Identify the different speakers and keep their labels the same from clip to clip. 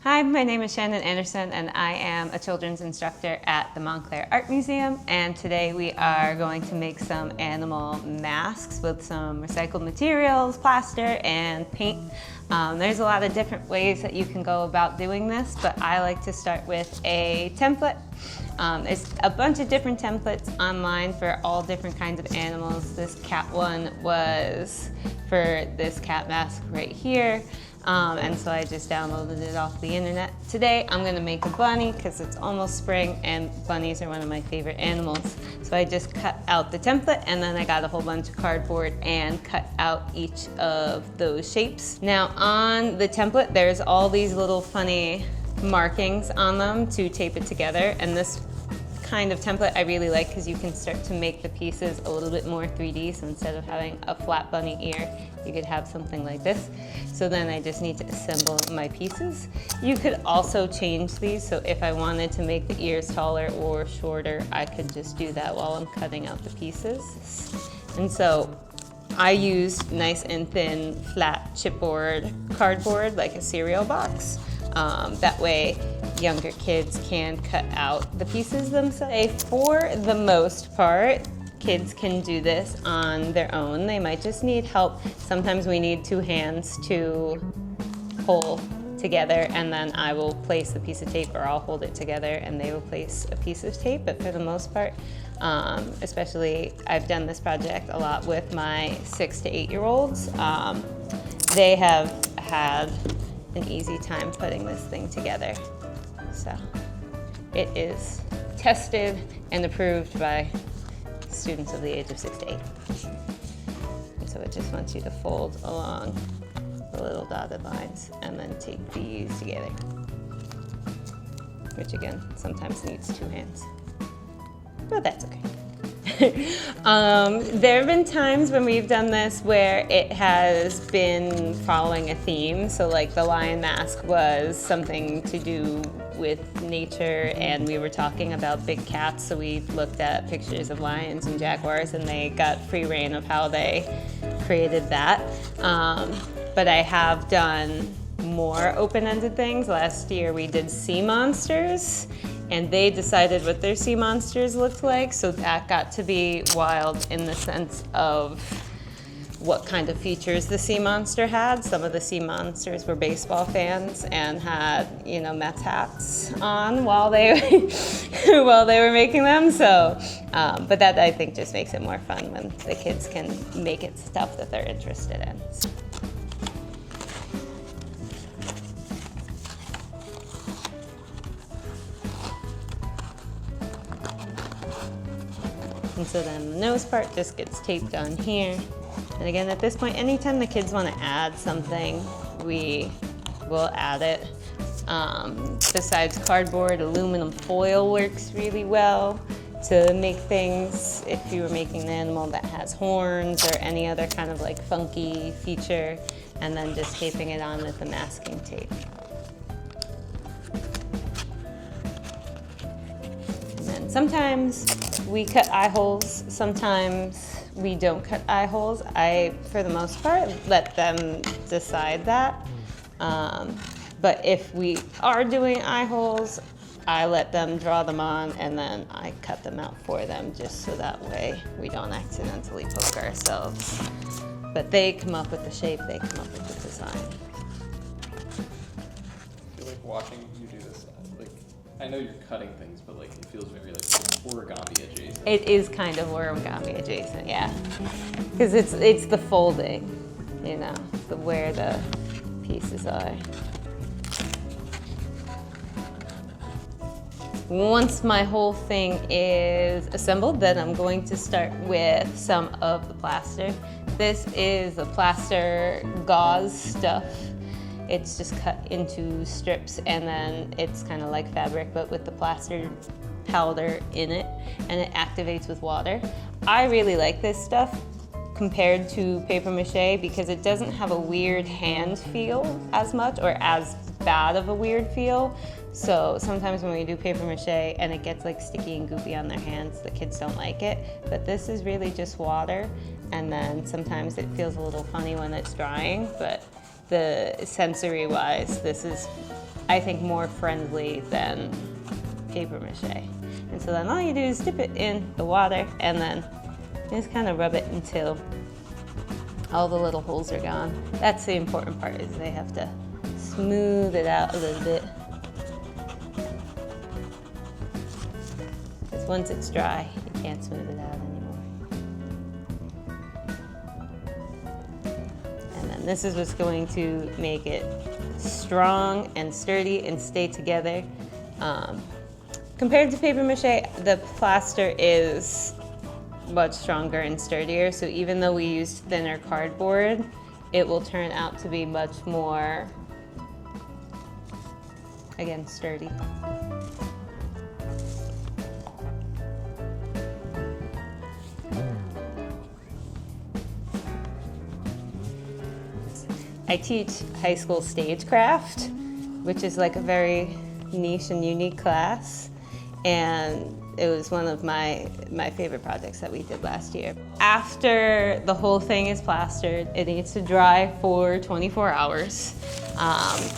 Speaker 1: Hi, my name is Shannon Anderson and I am a children's instructor at the Montclair Art Museum, and today we are going to make some animal masks with some recycled materials, plaster, and paint. There's a lot of different ways that you can go about doing this, but I like to start with a template. There's a bunch of different templates online for all different kinds of animals. This cat one was for this cat mask right here. And so I just downloaded it off the internet. Today I'm gonna make a bunny because it's almost spring and bunnies are one of my favorite animals. So I just cut out the template and then I got a whole bunch of cardboard and cut out each of those shapes. Now on the template there's all these little funny markings on them to tape it together, and this kind of template I really like because you can start to make the pieces a little bit more 3D. So instead of having a flat bunny ear, you could have something like this. So then I just need to assemble my pieces. You could also change these, so if I wanted to make the ears taller or shorter, I could just do that while I'm cutting out the pieces. And so I used nice and thin flat chipboard cardboard like a cereal box. That way younger kids can cut out the pieces themselves. For the most part, kids can do this on their own. They might just need help. Sometimes we need two hands to pull together, and then I will place the piece of tape, or I'll hold it together and they will place a piece of tape. But for the most part, especially I've done this project a lot with my 6 to 8 year olds. They have had an easy time putting this thing together. So it is tested and approved by students of the age of 6 to 8. And so it just wants you to fold along the little dotted lines and then take these together, which again sometimes needs two hands, but that's okay. There have been times when we've done this where it has been following a theme. So like the lion mask was something to do with nature, and we were talking about big cats, so we looked at pictures of lions and jaguars and they got free reign of how they created that. But I have done more open-ended things. Last year we did sea monsters, and they decided what their sea monsters looked like, so that got to be wild in the sense of what kind of features the sea monster had. Some of the sea monsters were baseball fans and had, you know, Mets hats on while they while they were making them. So, but that I think just makes it more fun when the kids can make it stuff that they're interested in. And so then the nose part just gets taped on here. And again, at this point, anytime the kids want to add something, we will add it. Besides cardboard, aluminum foil works really well to make things. If you were making an animal that has horns or any other kind of like funky feature, and then just taping it on with the masking tape. And then sometimes we cut eye holes, sometimes we don't cut eye holes. I, for the most part, let them decide that. But if we are doing eye holes, I let them draw them on and then I cut them out for them, just so that way we don't accidentally poke ourselves. But they come up with the shape, they come up with the design.
Speaker 2: I feel like watching you do this, like, I know you're cutting things, but like it feels very like origami adjacent.
Speaker 1: It is kind of origami adjacent, yeah. Because it's the folding, you know, where the pieces are. Once my whole thing is assembled, then I'm going to start with some of the plaster. This is the plaster gauze stuff. It's just cut into strips, and then it's kind of like fabric, but with the plaster powder in it, and it activates with water. I really like this stuff compared to paper mache because it doesn't have a weird hand feel as much, or as bad of a weird feel. So sometimes when we do paper mache and it gets like sticky and goopy on their hands, the kids don't like it. But this is really just water, and then sometimes it feels a little funny when it's drying, but the sensory wise, this is I think, more friendly than paper mache. And so then all you do is dip it in the water and then just kind of rub it until all the little holes are gone. That's the important part, is they have to smooth it out a little bit. Because once it's dry, you can't smooth it out anymore. And then this is what's going to make it strong and sturdy and stay together. Compared to paper mache, the plaster is much stronger and sturdier, so even though we used thinner cardboard, it will turn out to be much more, again, sturdy. I teach high school stagecraft, which is like a very niche and unique class, and it was one of my favorite projects that we did last year. After the whole thing is plastered, it needs to dry for 24 hours.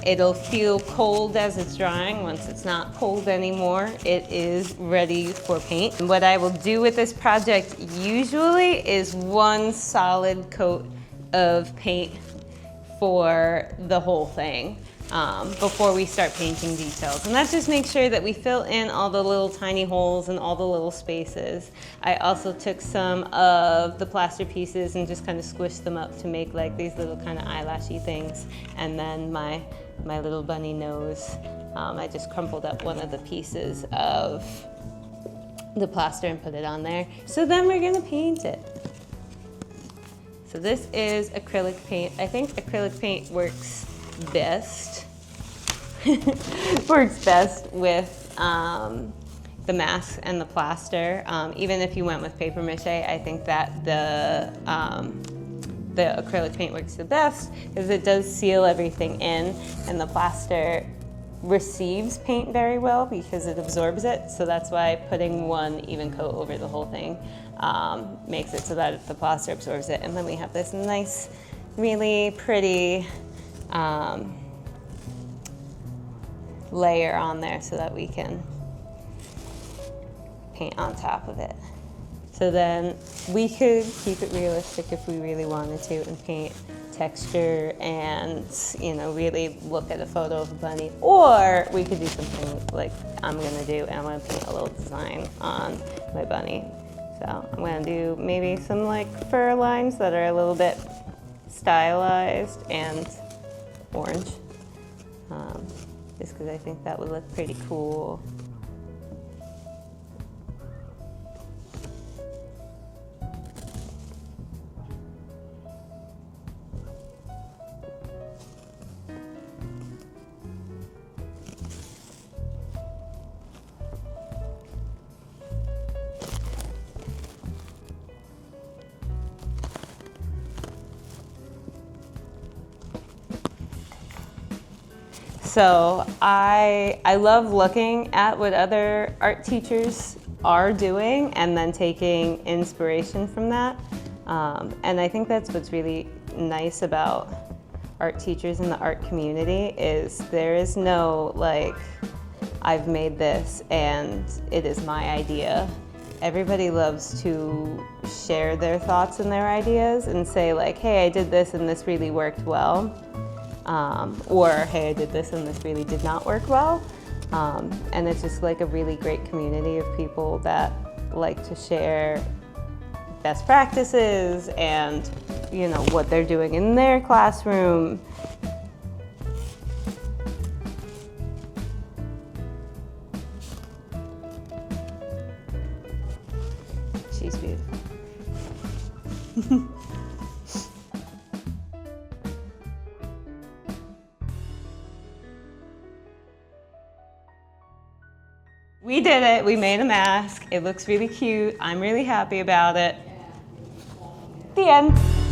Speaker 1: It'll feel cold as it's drying. Once it's not cold anymore, it is ready for paint. And what I will do with this project usually is one solid coat of paint for the whole thing. Before we start painting details. And that just makes sure that we fill in all the little tiny holes and all the little spaces. I also took some of the plaster pieces and just kind of squished them up to make like these little kind of eyelashy things. And then my little bunny nose, I just crumpled up one of the pieces of the plaster and put it on there. So then we're gonna paint it. So this is acrylic paint. I think acrylic paint works best. Works best with the mask and the plaster. Even if you went with paper mache, I think that the acrylic paint works the best because it does seal everything in, and the plaster receives paint very well because it absorbs it. So that's why putting one even coat over the whole thing makes it so that the plaster absorbs it. And then we have this nice, really pretty layer on there so that we can paint on top of it. So then we could keep it realistic if we really wanted to and paint texture and, you know, really look at a photo of a bunny, or we could do something like I'm gonna do, and I'm gonna paint a little design on my bunny. So I'm gonna do maybe some like fur lines that are a little bit stylized and orange, just because I think that would look pretty cool. So I love looking at what other art teachers are doing and then taking inspiration from that. And I think that's what's really nice about art teachers in the art community is there is no like, I've made this and it is my idea. Everybody loves to share their thoughts and their ideas and say like, hey, I did this and this really worked well. Or, hey, I did this and this really did not work well. And it's just like a really great community of people that like to share best practices and, you know, what they're doing in their classroom. She's beautiful. We did it. We made a mask. It looks really cute. I'm really happy about it. The end.